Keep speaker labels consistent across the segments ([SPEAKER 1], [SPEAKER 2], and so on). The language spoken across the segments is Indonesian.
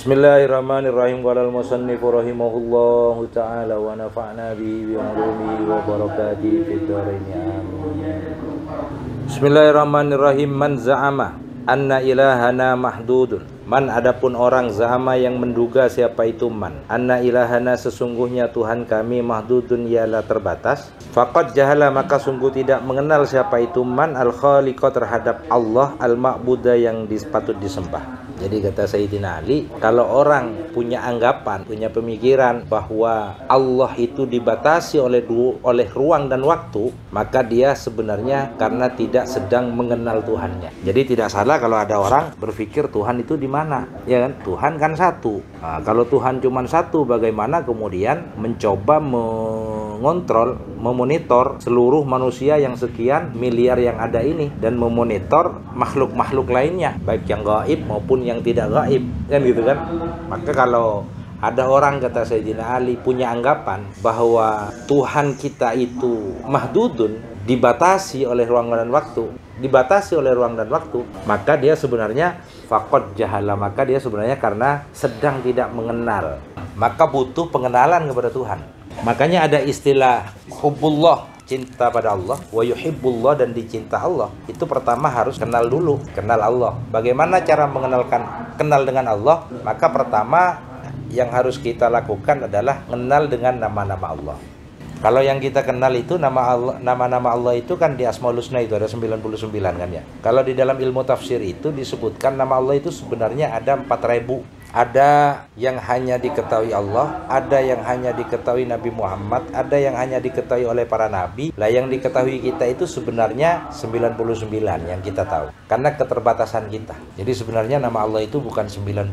[SPEAKER 1] Bismillahirrahmanirrahim. Qala al-musannifu rahimahullahu ta'ala wa nafa'na bihi wa ulumihi wa barakatihi fid dharain amin. Bismillahirrahmanirrahim. Man za'ama anna ilahana mahdudun. Man, adapun orang za'ama yang menduga, siapa itu man, anna ilahana sesungguhnya Tuhan kami, mahdudun ialah terbatas, faqad jahala maka sungguh tidak mengenal siapa itu man al-khaliqa terhadap Allah, al-ma'buda yang patut disembah. Jadi kata Sayyidina Ali, kalau orang punya anggapan, punya pemikiran bahwa Allah itu dibatasi oleh ruang dan waktu, maka dia sebenarnya karena tidak sedang mengenal Tuhannya. Jadi tidak salah kalau ada orang berpikir Tuhan itu di mana, ya kan? Tuhan kan satu. Nah, kalau Tuhan cuma satu, bagaimana kemudian mencoba mengontrol, memonitor seluruh manusia yang sekian miliar yang ada ini, dan memonitor makhluk-makhluk lainnya, baik yang gaib maupun yang tidak gaib, kan gitu kan? Maka kalau ada orang, kata Sayyidina Ali, punya anggapan bahwa Tuhan kita itu mahdudun, dibatasi oleh ruang dan waktu, maka dia sebenarnya faqad jahala, maka dia sebenarnya karena sedang tidak mengenal, maka butuh pengenalan kepada Tuhan. Makanya ada istilah hubbullah, cinta pada Allah, wa yuhibbullah, dan dicinta Allah. Itu pertama harus kenal dulu, kenal Allah. Bagaimana cara kenal dengan Allah? Maka pertama yang harus kita lakukan adalah kenal dengan nama-nama Allah. Kalau yang kita kenal itu nama-nama Allah itu kan di Asmaul Husna itu ada 99 kan ya. Kalau di dalam ilmu tafsir itu disebutkan nama Allah itu sebenarnya ada 4.000. Ada yang hanya diketahui Allah, ada yang hanya diketahui Nabi Muhammad, ada yang hanya diketahui oleh para nabi. Lah yang diketahui kita itu sebenarnya 99 yang kita tahu, karena keterbatasan kita. Jadi sebenarnya nama Allah itu bukan 99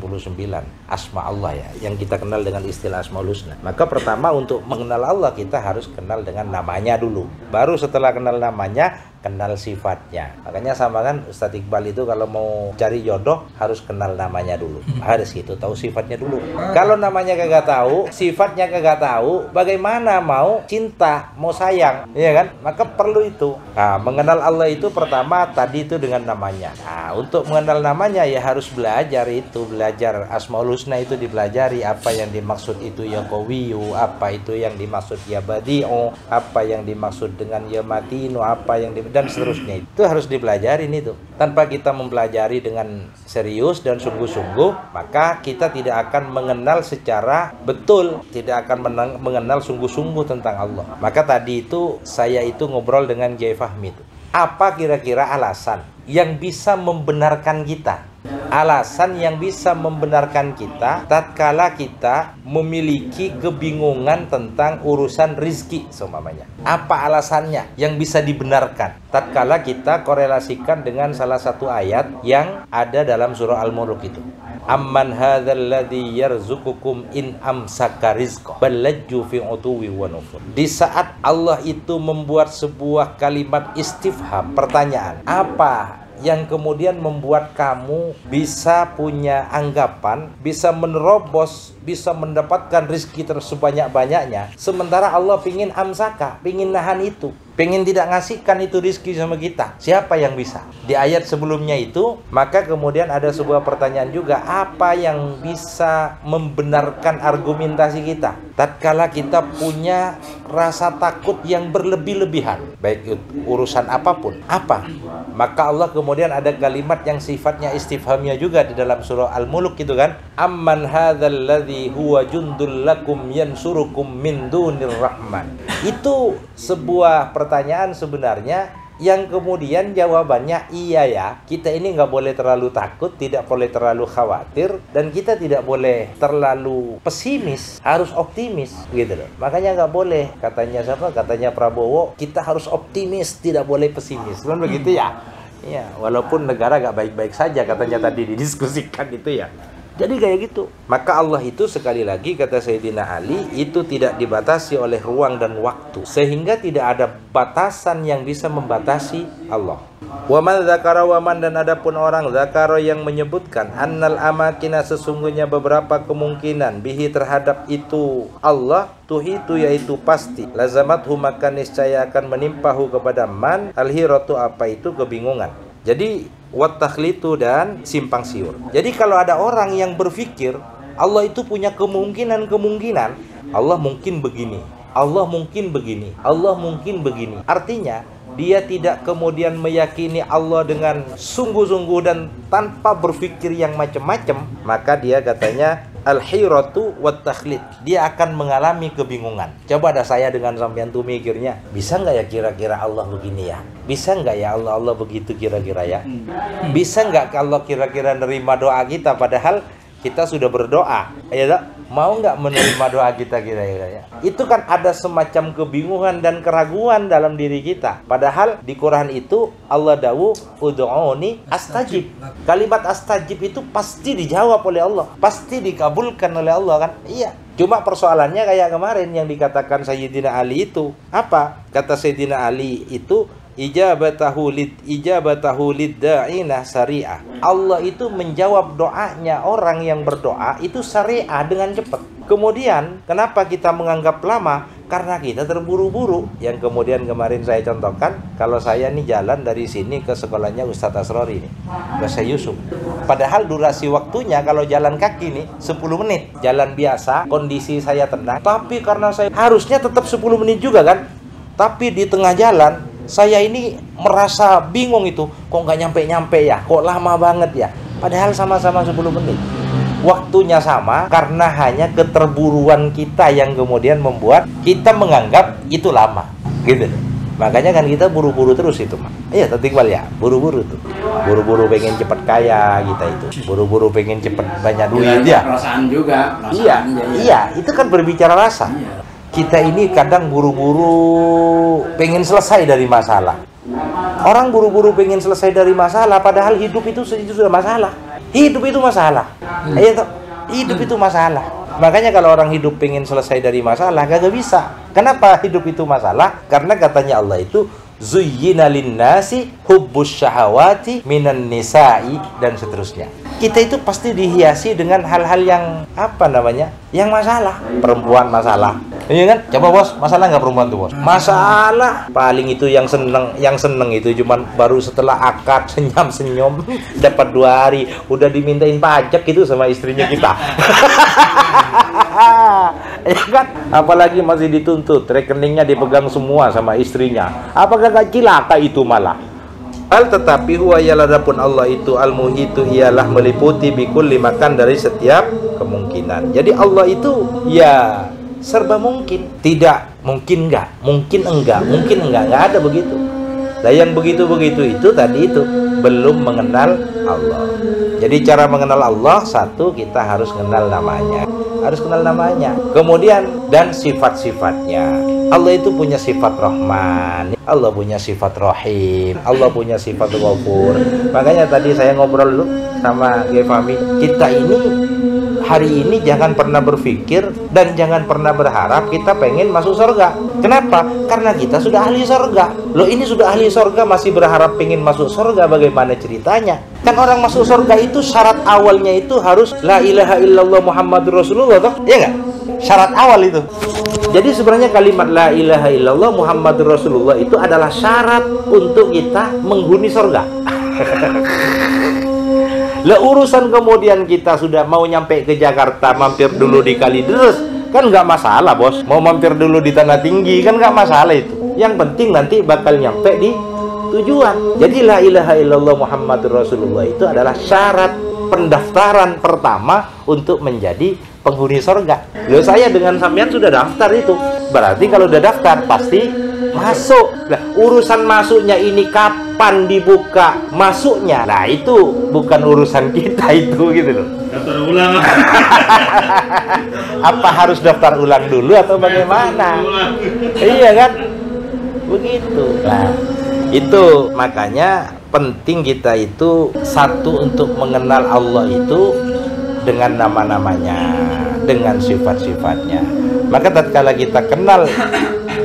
[SPEAKER 1] asma Allah ya, yang kita kenal dengan istilah Asmaul Husna. Maka pertama untuk mengenal Allah kita harus kenal dengan namanya dulu. Baru setelah kenal namanya, kenal sifatnya. Makanya sama kan Ustadz Iqbal itu kalau mau cari jodoh harus kenal namanya dulu. Harus gitu, tahu sifatnya dulu. Kalau namanya kagak tahu, sifatnya kagak tahu, bagaimana mau cinta, mau sayang, ya kan? Maka perlu itu. Nah, mengenal Allah itu pertama tadi itu dengan namanya. Nah, untuk mengenal namanya ya harus belajar Asmaul Husna itu dipelajari, apa yang dimaksud itu ya Qawiyu, apa itu yang dimaksud ya Badi'u, apa yang dimaksud dengan ya Matinu, apa yang dan seterusnya. Itu harus dipelajarin itu. Tanpa kita mempelajari dengan serius dan sungguh-sungguh, maka kita tidak akan mengenal secara betul, tidak akan mengenal sungguh-sungguh tentang Allah. Maka tadi itu saya itu ngobrol dengan Kiai Fahmi itu. Apa kira-kira alasan yang bisa membenarkan kita? Alasan yang bisa membenarkan kita tatkala kita memiliki kebingungan tentang urusan rizki seumpamanya. Apa alasannya yang bisa dibenarkan tatkala kita korelasikan dengan salah satu ayat yang ada dalam surah Al-Mulk itu. Amman hadzal ladzi yarzuqukum in amsaka rizqa balajju fi utuwi wa nufur. Di saat Allah itu membuat sebuah kalimat istifham, pertanyaan, apa yang kemudian membuat kamu bisa punya anggapan, bisa menerobos, bisa mendapatkan rezeki sebanyak-banyaknya, sementara Allah pingin amsaka, pingin nahan itu, pingin tidak ngasihkan itu rezeki sama kita. Siapa yang bisa? Di ayat sebelumnya itu, maka kemudian ada sebuah pertanyaan juga, apa yang bisa membenarkan argumentasi kita tatkala kita punya rasa takut yang berlebih-lebihan, baik urusan apapun. Apa? Maka Allah kemudian ada kalimat yang sifatnya istifhamnya juga di dalam surah Al-Mulk itu kan, amman hadzal ladzi huwa jundul lakum yansurukum min dunir rahman. Itu sebuah pertanyaan sebenarnya yang kemudian jawabannya iya ya. Kita ini nggak boleh terlalu takut, tidak boleh terlalu khawatir, dan kita tidak boleh terlalu pesimis, harus optimis gitu loh. Makanya nggak boleh, katanya siapa? Katanya Prabowo, kita harus optimis, tidak boleh pesimis. Kan begitu ya? Ya, walaupun negara nggak baik-baik saja katanya tadi didiskusikan itu ya. Jadi kayak gitu. Maka Allah itu sekali lagi kata Sayyidina Ali itu tidak dibatasi oleh ruang dan waktu, sehingga tidak ada batasan yang bisa membatasi Allah. Waman zakara, waman, dan adapun orang zakara yang menyebutkan annal amakina sesungguhnya beberapa kemungkinan bihi terhadap itu Allah tuhitu yaitu pasti lazamathu maka niscaya akan menimpahu kepada man alhiratu apa itu kebingungan. Jadi wat takhlitu dan simpang siur. Jadi kalau ada orang yang berpikir Allah itu punya kemungkinan. Allah mungkin begini, Allah mungkin begini, Allah mungkin begini. Artinya dia tidak kemudian meyakini Allah dengan sungguh-sungguh dan tanpa berpikir yang macam-macam, maka dia katanya al-hiratu wat takhlid. Dia akan mengalami kebingungan. Coba ada saya dengan sampean tuh mikirnya, bisa nggak ya kira-kira Allah begini ya? Bisa nggak ya Allah begitu kira-kira ya? Bisa nggak kalau kira-kira nerima doa kita padahal kita sudah berdoa? Ya tak? Mau nggak menerima doa kita kira-kira ya? Itu kan ada semacam kebingungan dan keraguan dalam diri kita. Padahal di Quran itu Allah dawuh ud'uni astajib. Kalimat astajib itu pasti dijawab oleh Allah, pasti dikabulkan oleh Allah kan? Iya. Cuma persoalannya kayak kemarin yang dikatakan Sayyidina Ali itu. Apa? Kata Sayyidina Ali itu ijabatahu lidda'ina syari'ah. Allah itu menjawab doanya orang yang berdoa itu syari'ah dengan cepat. Kemudian kenapa kita menganggap lama? Karena kita terburu-buru. Yang kemudian kemarin saya contohkan, kalau saya nih jalan dari sini ke sekolahnya Ustadz Asrori nih, ke Syekh Yusuf. Padahal durasi waktunya kalau jalan kaki nih 10 menit. Jalan biasa, kondisi saya tenang. Tapi karena saya harusnya tetap 10 menit juga kan. Tapi di tengah jalan saya ini merasa bingung itu, kok nggak nyampe-nyampe ya, kok lama banget ya. Padahal sama-sama 10 menit. Waktunya sama karena hanya keterburuan kita yang kemudian membuat kita menganggap itu lama. Gitu. Makanya kan kita buru-buru terus itu. Iya, Iqbal ya, buru-buru tuh. Buru-buru pengen cepet kaya kita itu. Buru-buru pengen cepet banyak duit ya.
[SPEAKER 2] Perasaan juga.
[SPEAKER 1] Iya, itu kan berbicara rasa. Kita ini kadang buru-buru pengen selesai dari masalah. Orang buru-buru pengen selesai dari masalah, padahal hidup itu sudah masalah. Hidup itu masalah. Hidup itu masalah. Makanya kalau orang hidup pengen selesai dari masalah, kagak bisa. Kenapa hidup itu masalah? Karena katanya Allah itu zuyyina linnasi hubbus syahawati minan nisa'i dan seterusnya. Kita itu pasti dihiasi dengan hal-hal yang yang masalah. Perempuan masalah. Iya kan? Coba bos, masalah nggak perempuan tuh bos? Masalah. Paling itu yang seneng itu cuman baru setelah akad senyum dapat 2 hari udah dimintain pajak itu sama istrinya kita. Ya kan? Apalagi masih dituntut, rekeningnya dipegang semua sama istrinya. Apakah gak cilaka itu malah? Tetapi huwa yaladapun Allah itu al-muhitu ialah meliputi bikulli makan dari setiap kemungkinan. Jadi Allah itu ya serba mungkin. Tidak mungkin enggak ada begitu. Nah yang begitu-begitu itu tadi itu belum mengenal Allah. Jadi cara mengenal Allah, satu, kita harus kenal namanya. Kemudian dan sifat-sifatnya. Allah itu punya sifat Rahman, Allah punya sifat Rahim, Allah punya sifat Ghafur. Makanya tadi saya ngobrol dulu sama Fahmi, kita ini hari ini jangan pernah berpikir dan jangan pernah berharap kita pengen masuk surga. Kenapa? Karena kita sudah ahli surga. Loh, ini sudah ahli surga masih berharap pengen masuk surga, bagaimana ceritanya? Kan orang masuk surga itu syarat awalnya itu harus la ilaha illallah Muhammadur Rasulullah, toh? Iya nggak? Syarat awal itu. Jadi sebenarnya kalimat la ilaha illallah Muhammadur Rasulullah itu adalah syarat untuk kita menghuni surga. Lah urusan kemudian kita sudah mau nyampe ke Jakarta, mampir dulu di Kalideres, kan nggak masalah bos. Mau mampir dulu di Tanah Tinggi kan nggak masalah itu. Yang penting nanti bakal nyampe di tujuan. Jadi la ilaha illallah Muhammadur Rasulullah itu adalah syarat pendaftaran pertama untuk menjadi penghuni surga. Loh, saya dengan sampean sudah daftar itu. Berarti kalau udah daftar pasti masuk. Nah, urusan masuknya ini kapan dibuka masuknya? Nah, itu bukan urusan kita itu gitu loh.
[SPEAKER 2] Daftar ulang.
[SPEAKER 1] Apa harus daftar ulang dulu atau bagaimana? Iya kan? Begitu. Nah, itu makanya penting kita itu satu untuk mengenal Allah itu dengan nama-namanya, dengan sifat-sifatnya. Maka tatkala kita kenal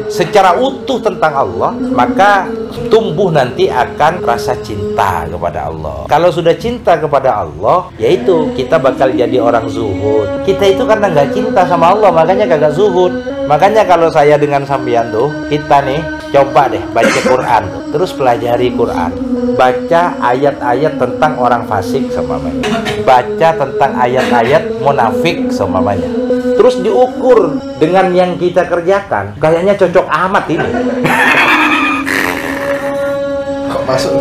[SPEAKER 1] secara utuh tentang Allah, maka tumbuh nanti akan rasa cinta kepada Allah. Kalau sudah cinta kepada Allah, yaitu kita bakal jadi orang zuhud. Kita itu karena nggak cinta sama Allah, makanya kagak zuhud. Makanya kalau saya dengan sampean tuh, kita nih coba deh baca Quran tuh, terus pelajari Quran. baca ayat-ayat tentang orang fasik seumpamanya, baca tentang ayat-ayat munafik seumpamanya, terus diukur dengan yang kita kerjakan, kayaknya cocok amat ini.
[SPEAKER 2] Kok masuk?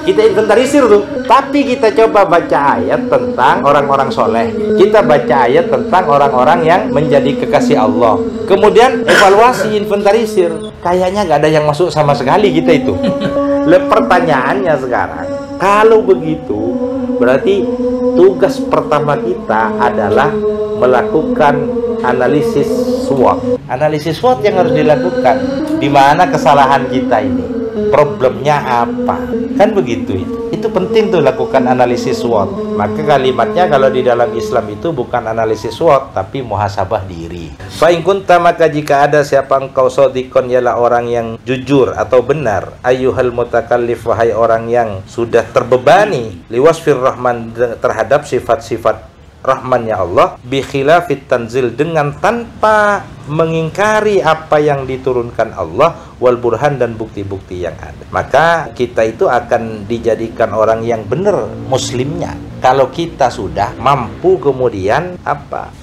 [SPEAKER 1] Kita inventarisir tuh, tapi kita coba baca ayat tentang orang-orang soleh, kita baca ayat tentang orang-orang yang menjadi kekasih Allah, kemudian evaluasi, inventarisir, kayaknya nggak ada yang masuk sama sekali kita itu. Pertanyaannya sekarang, kalau begitu berarti tugas pertama kita adalah melakukan analisis SWOT. Analisis SWOT yang harus dilakukan, di mana kesalahan kita ini, problemnya apa, kan begitu itu penting tuh, lakukan analisis SWOT. Maka kalimatnya kalau di dalam Islam itu bukan analisis SWOT tapi muhasabah diri. Fa in kunta, maka jika ada siapa engkau shadiqon, ialah orang yang jujur atau benar, ayyuhal mutakallif, wahai orang yang sudah terbebani, liwasfir rahman, terhadap sifat-sifat rahmannya Allah, bi khilafit tanzil, dengan tanpa mengingkari apa yang diturunkan Allah, wal burhan, dan bukti-bukti yang ada. Maka kita itu akan dijadikan orang yang benar muslimnya kalau kita sudah mampu kemudian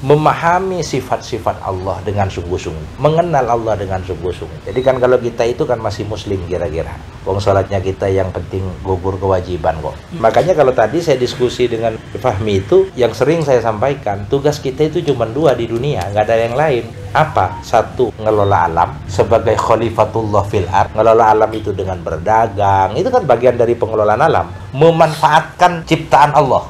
[SPEAKER 1] memahami sifat-sifat Allah dengan sungguh-sungguh, mengenal Allah dengan sungguh-sungguh. Jadi kan kalau kita itu kan masih muslim kira-kira, wong salatnya kita yang penting gugur kewajiban kok. Makanya kalau tadi saya diskusi dengan Fahmi itu, yang sering saya sampaikan, tugas kita itu cuma dua di dunia, nggak ada yang lain. Apa? Satu, ngelola alam sebagai khalifatullah fil ard. Ngelola alam itu dengan berdagang, itu kan bagian dari pengelolaan alam, memanfaatkan ciptaan Allah.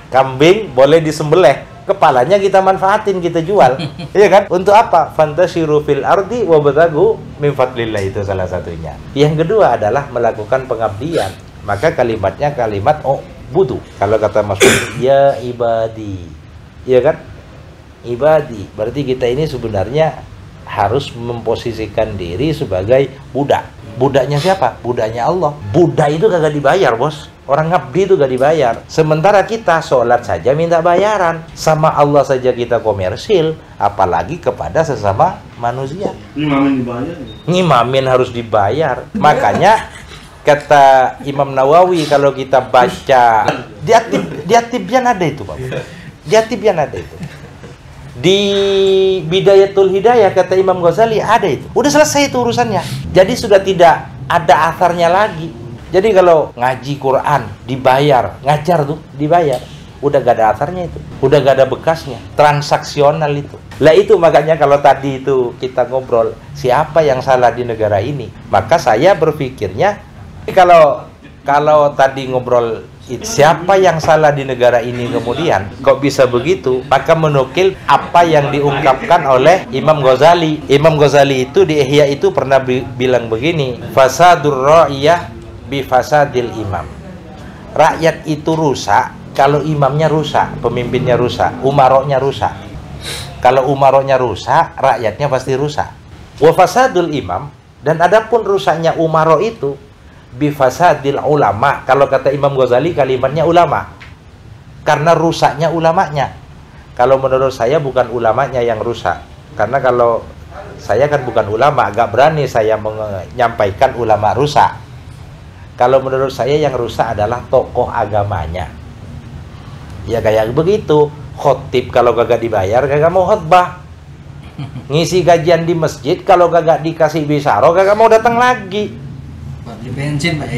[SPEAKER 1] Kambing boleh disembelih, kepalanya kita manfaatin, kita jual. Iya kan? Untuk apa? Fantasyiru fil ardi wabtaghu min fadlillah, itu salah satunya. Yang kedua adalah melakukan pengabdian. Maka kalimatnya kalimat budu. Kalau kata Mas ya ibadi, iya kan? Ibadi, berarti kita ini sebenarnya harus memposisikan diri sebagai budak. Budaknya siapa? Budaknya Allah. Budak itu kagak dibayar, bos. Orang ngabdi itu gak dibayar. Sementara kita sholat saja minta bayaran, sama Allah saja kita komersil, apalagi kepada sesama manusia.
[SPEAKER 2] Ngimamin dibayar.
[SPEAKER 1] Ngimamin harus dibayar. Makanya kata Imam Nawawi, kalau kita baca di At-Tibyan ada itu, Pak. Di At-Tibyan ada itu. Di Bidayatul Hidayah kata Imam Ghazali ada itu. Udah selesai itu urusannya. Jadi sudah tidak ada asarnya lagi. Jadi kalau ngaji Quran dibayar, ngajar tuh dibayar, udah gak ada asarnya itu, udah gak ada bekasnya, transaksional itu. Lah itu makanya kalau tadi itu kita ngobrol siapa yang salah di negara ini, maka saya berpikirnya kalau tadi ngobrol siapa yang salah di negara ini, kemudian kok bisa begitu, maka menukil apa yang diungkapkan oleh Imam Ghazali. Imam Ghazali itu di Ihya itu pernah bilang begini, fasadur ra'iyah bi fasadil imam. Rakyat itu rusak kalau imamnya rusak, pemimpinnya rusak, umaroknya rusak. Kalau umaroknya rusak, rakyatnya pasti rusak. Wa fasadul imam, dan adapun rusaknya umarok itu bifasadil ulama. Kalau kata Imam Ghazali kalimatnya ulama, karena rusaknya ulamanya. Kalau menurut saya bukan ulamanya yang rusak, karena kalau saya kan bukan ulama, agak berani saya menyampaikan ulama rusak. Kalau menurut saya yang rusak adalah tokoh agamanya. Ya kayak begitu, khotib kalau kagak dibayar kagak mau khotbah. Ngisi kajian di masjid kalau kagak dikasih bisaro kagak mau datang lagi.
[SPEAKER 3] Beli bensin, Pak.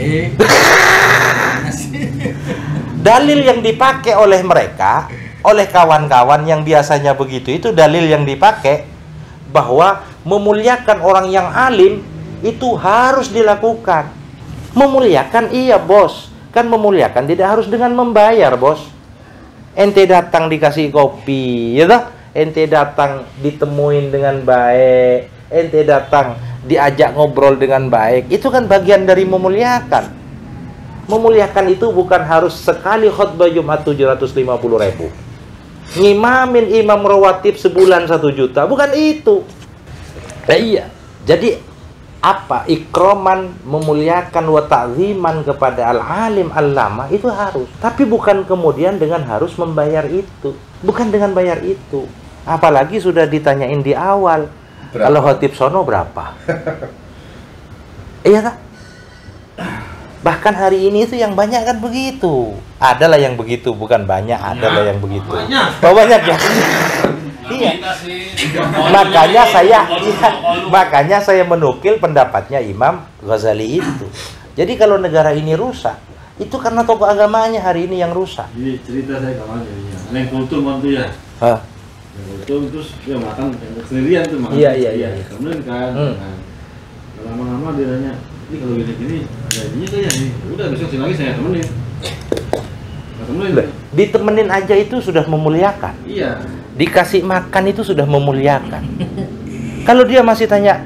[SPEAKER 1] Dalil yang dipakai oleh mereka, oleh kawan-kawan yang biasanya begitu, itu dalil yang dipakai bahwa memuliakan orang yang alim itu harus dilakukan. Memuliakan iya, bos. Kan memuliakan tidak harus dengan membayar, bos. Ente datang dikasih kopi, ya toh? Ente datang ditemuin dengan baik, ente datang diajak ngobrol dengan baik, itu kan bagian dari memuliakan. Memuliakan itu bukan harus sekali khutbah Jumat 750.000, ngimamin imam rawatib sebulan 1 juta, bukan itu. Iya. Jadi apa? Ikroman, memuliakan wa ta'ziman kepada al-alim al-lama itu harus, tapi bukan kemudian dengan harus membayar itu, bukan dengan bayar itu. Apalagi sudah ditanyain di awal, berapa? Kalau khotib sono berapa? Iya tak? Bahkan hari ini itu yang banyak kan begitu. Adalah yang begitu, bukan banyak, adalah yang begitu. Oh, banyak ya. Iya. Makanya saya menukil pendapatnya Imam Ghazali itu. Jadi kalau negara ini rusak, itu karena tokoh agamanya hari ini yang rusak.
[SPEAKER 2] Ini cerita saya kawan jadinya. Yang kultur mantu ya.
[SPEAKER 1] Hah?
[SPEAKER 2] Yang kultur terus dia makan sendirian tuh makan.
[SPEAKER 1] Iya.
[SPEAKER 2] Kemudian kan. Lama-lama dia nanya, ini kalau gini-gini, ada ininya tuh ya nih. Udah besok sini lagi saya temenin.
[SPEAKER 1] Ditemenin aja itu sudah memuliakan.
[SPEAKER 2] Iya.
[SPEAKER 1] Dikasih makan itu sudah memuliakan. Kalau dia masih tanya,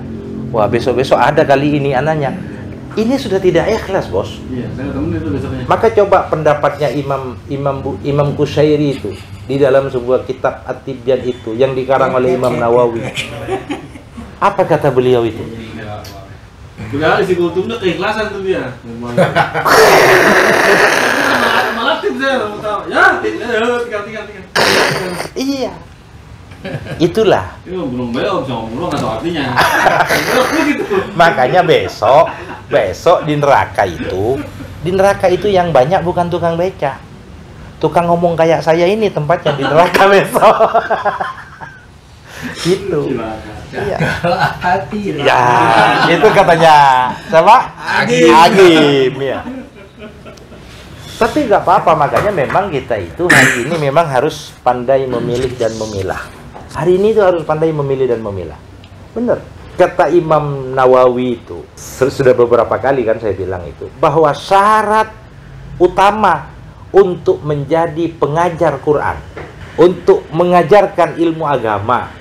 [SPEAKER 1] wah besok-besok ada kali ini anaknya, ini sudah tidak ikhlas, bos.
[SPEAKER 2] Iya, saya temenin itu besoknya.
[SPEAKER 1] Maka coba pendapatnya Imam Qushairi itu di dalam sebuah kitab At-Tibyan itu yang dikarang oleh Imam Nawawi. Apa kata beliau itu?
[SPEAKER 2] Udah isi kulturnya keikhlasan tuh dia. Malah tips saya mau tahu. Ya, tinggal.
[SPEAKER 1] Iya. Itulah.
[SPEAKER 2] Ini belum beliau bisa ngomong nggak tahu artinya. Gitu.
[SPEAKER 1] Makanya besok di neraka itu yang banyak bukan tukang beca. Tukang ngomong kayak saya ini tempatnya di neraka besok. Gitu. Iya.
[SPEAKER 3] Hati.
[SPEAKER 1] Ya, itu katanya siapa? Agim ya. Tapi nggak apa-apa, makanya memang kita itu hari ini memang harus pandai memilih dan memilah. Hari ini itu harus pandai memilih dan memilah. Bener. Kata Imam Nawawi itu, sudah beberapa kali kan saya bilang itu, bahwa syarat utama untuk menjadi pengajar Quran, untuk mengajarkan ilmu agama,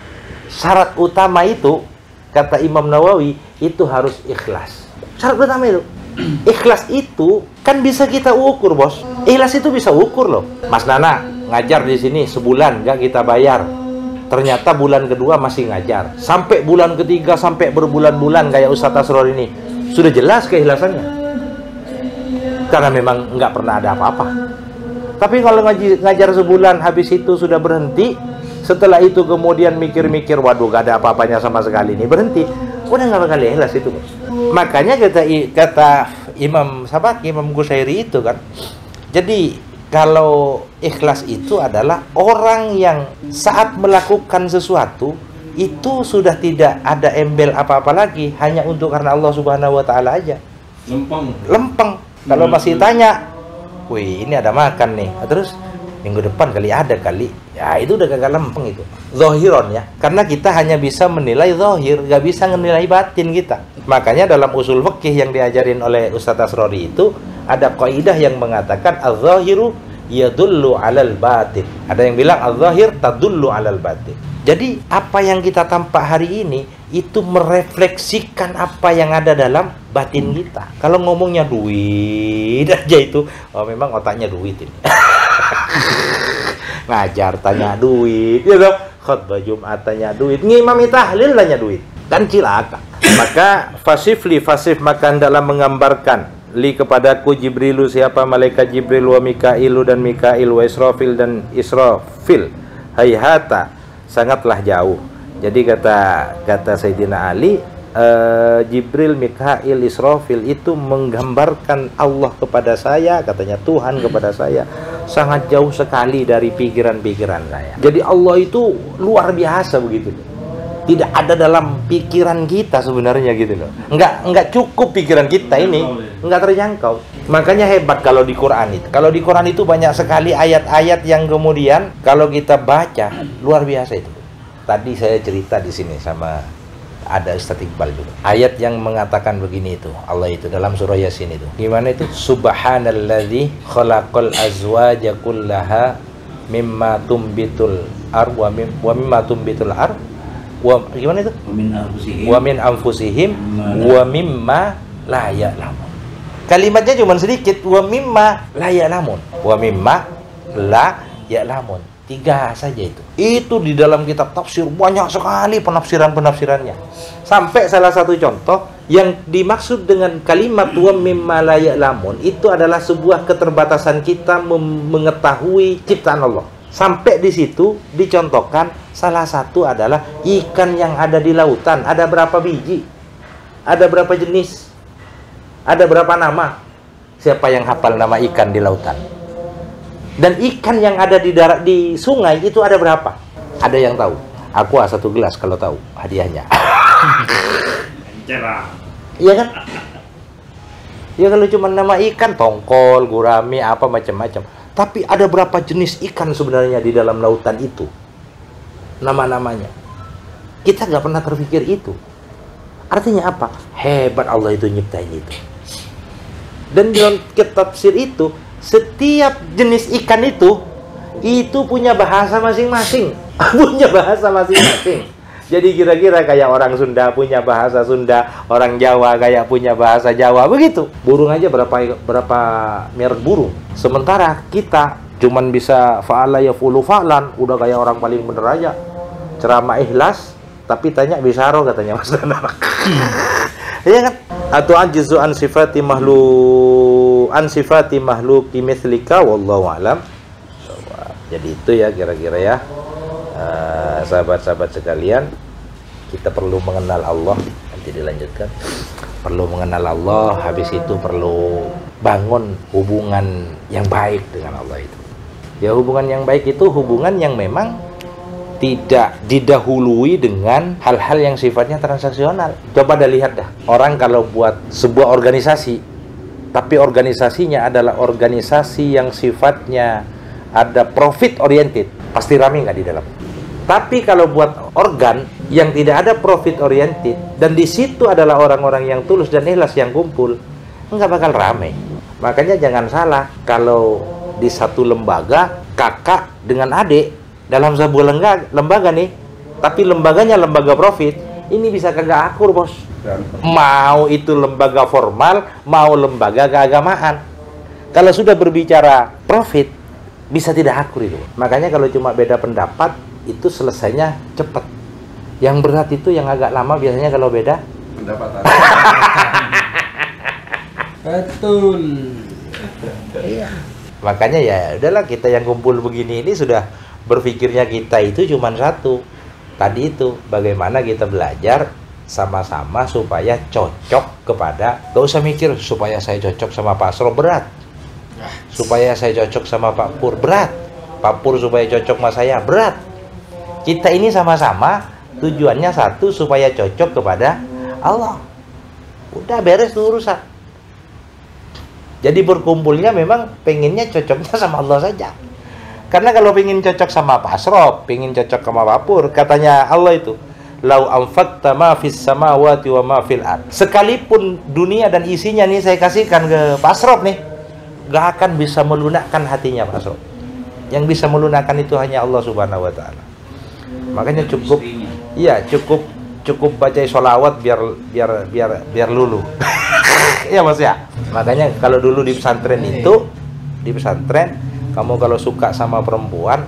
[SPEAKER 1] syarat utama itu, kata Imam Nawawi, itu harus ikhlas. Syarat utama itu. Ikhlas itu kan bisa kita ukur, bos. Ikhlas itu bisa ukur loh. Mas Nana ngajar di sini sebulan nggak kita bayar. Ternyata bulan kedua masih ngajar. Sampai bulan ketiga, sampai berbulan-bulan kayak Ustadz Asror ini. Sudah jelas keikhlasannya. Karena memang nggak pernah ada apa-apa. Tapi kalau ngajar sebulan, habis itu sudah berhenti. Setelah itu kemudian mikir-mikir, waduh gak ada apa-apanya sama sekali ini, berhenti. Udah nggak bakal ikhlas itu, bos. Makanya kata Imam Qushairi itu kan. Jadi kalau ikhlas itu adalah orang yang saat melakukan sesuatu itu sudah tidak ada embel apa-apa lagi, hanya untuk karena Allah Subhanahu wa taala aja. Lempeng. Kalau masih tanya, wih ini ada makan nih, terus minggu depan kali ada kali, ya itu udah kagak lempeng itu. Zahiron ya, karena kita hanya bisa menilai zahir, gak bisa menilai batin kita. Makanya dalam usul fikih yang diajarin oleh Ustadz Asrori itu ada kaidah yang mengatakan az-zahiru yadullu 'alal batin. Ada yang bilang az-zahir tadullu 'alal batin. Jadi apa yang kita tampak hari ini itu merefleksikan apa yang ada dalam batin kita. Kalau ngomongnya duit aja itu, oh memang otaknya duit ini. Ngajar tanya duit, ya dong. Khutbah Jumat tanya duit, ngimami tahlil tanya duit. Kan cilaka. Maka fasif maka dalam menggambarkan li kepadaku Jibrilu, siapa malaikat Jibril, wa Mikailu dan Mikail, wa Israfil dan Israfil, hayhata sangatlah jauh. Jadi kata Sayyidina Ali, Jibril, Mikail, Israfil itu menggambarkan Allah kepada saya, katanya Tuhan kepada saya sangat jauh sekali dari pikiran-pikiran saya. Jadi Allah itu luar biasa begitu. Tidak ada dalam pikiran kita sebenarnya gitu loh. Enggak cukup pikiran kita ini, enggak terjangkau. Makanya hebat kalau di Quran itu. Kalau di Quran itu banyak sekali ayat-ayat yang kemudian kalau kita baca luar biasa itu. Tadi saya cerita di sini sama ada Ustadz Iqbal juga. Ayat yang mengatakan begini itu, Allah itu dalam surah Yasin itu. Gimana itu? Subhanalladzi khalaqal azwaja kullaha mimma tumbitul ar wa mimma tumbitul ar wa gimana itu? Wa min anfusihim wa mimma la ya'lamun. Kalimatnya cuma sedikit, wa mimma la ya'lamun. Wa mimma la ya'lamun. 3 saja itu. Itu di dalam kitab tafsir banyak sekali penafsirannya. Sampai salah satu contoh yang dimaksud dengan kalimat wa mimma la ya'lamun itu adalah sebuah keterbatasan kita mengetahui ciptaan Allah. Sampai di situ dicontohkan salah satu adalah ikan yang ada di lautan. Ada berapa biji? Ada berapa jenis? Ada berapa nama? Siapa yang hafal nama ikan di lautan? Dan ikan yang ada di darat di sungai itu ada berapa? Ada yang tahu? Aku 1 gelas kalau tahu hadiahnya.
[SPEAKER 2] Cerah.
[SPEAKER 1] Iya kan? Ya kalau cuma nama ikan, tongkol, gurami, apa macam-macam. Tapi ada berapa jenis ikan sebenarnya di dalam lautan itu? Nama-namanya. Kita nggak pernah terpikir itu. Artinya apa? Hebat Allah itu nyiptain itu. Dan dalam kitab tafsir itu, setiap jenis ikan itu punya bahasa masing-masing. Punya bahasa masing-masing. Jadi kira-kira kayak orang Sunda punya bahasa Sunda, orang Jawa kayak punya bahasa Jawa, begitu. Burung aja berapa merek burung. Sementara kita cuman bisa fa'ala yaf'ulu fa'lan, udah kayak orang paling bener aja. Ceramah ikhlas, tapi tanya bisaro katanya Mas Anak. Iya kan? Atau ajizu an sifati mahluki mithlika wallahu alam. Jadi itu ya kira-kira ya. Sahabat-sahabat sekalian, kita perlu mengenal Allah. Nanti dilanjutkan. Perlu mengenal Allah, habis itu perlu bangun hubungan yang baik dengan Allah itu. Ya, hubungan yang baik itu hubungan yang memang tidak didahului dengan hal-hal yang sifatnya transaksional. Coba dah lihat dah, orang kalau buat sebuah organisasi, tapi organisasinya adalah organisasi yang sifatnya ada profit oriented, pasti rame nggak di dalam. Tapi kalau buat organ yang tidak ada profit oriented dan di situ adalah orang-orang yang tulus dan ikhlas yang kumpul, nggak bakal rame. Makanya jangan salah kalau di satu lembaga kakak dengan adik dalam sebuah lembaga nih, tapi lembaganya lembaga profit, ini bisa kagak akur bos. Mau itu lembaga formal, mau lembaga keagamaan. Kalau sudah berbicara profit, bisa tidak akur itu. Makanya kalau cuma beda pendapat, itu selesainya cepat. Yang berat itu yang agak lama biasanya kalau beda
[SPEAKER 2] Pendapatan.
[SPEAKER 3] Betul.
[SPEAKER 1] Iya. Makanya ya udahlah, kita yang kumpul begini ini sudah berpikirnya kita itu cuma satu. Tadi itu bagaimana kita belajar sama-sama supaya cocok kepada, gak usah mikir supaya saya cocok sama Pak Asro, berat. Supaya saya cocok sama Pak Pur, berat. Pak Pur supaya cocok sama saya, berat. Kita ini sama-sama tujuannya satu, supaya cocok kepada Allah. Udah beres tuh urusan. Jadi berkumpulnya memang pengennya cocoknya sama Allah saja. Karena kalau pengen cocok sama Pak Asrop, pengen cocok sama Pak Pur, katanya Allah itu, lau anfaqta ma fis samawati wa ma fil ard. Sekalipun dunia dan isinya nih saya kasihkan ke Pak Asrop nih, gak akan bisa melunakkan hatinya Pak Asrop. Yang bisa melunakkan itu hanya Allah Subhanahu wa taala. Makanya cukup, iya cukup baca sholawat biar lulu. Iya Mas ya. Makanya kalau dulu di pesantren itu, di pesantren kamu kalau suka sama perempuan,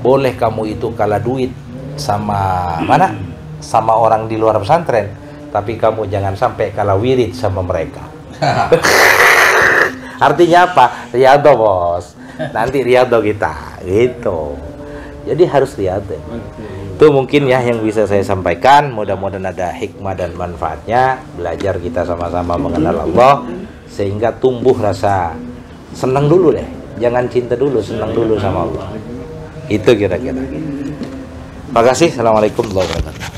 [SPEAKER 1] boleh kamu itu kalah duit sama mana? Sama orang di luar pesantren, tapi kamu jangan sampai kalah wirid sama mereka. Artinya apa? Riyadho bos. Nanti riyadho kita, gitu. Jadi harus riyadho. Itu mungkin ya yang bisa saya sampaikan. Mudah-mudahan ada hikmah dan manfaatnya. Belajar kita sama-sama mengenal Allah, sehingga tumbuh rasa senang dulu deh. Jangan cinta dulu, senang dulu sama Allah. Itu kira-kira. Terima kasih. Assalamualaikum warahmatullahi wabarakatuh.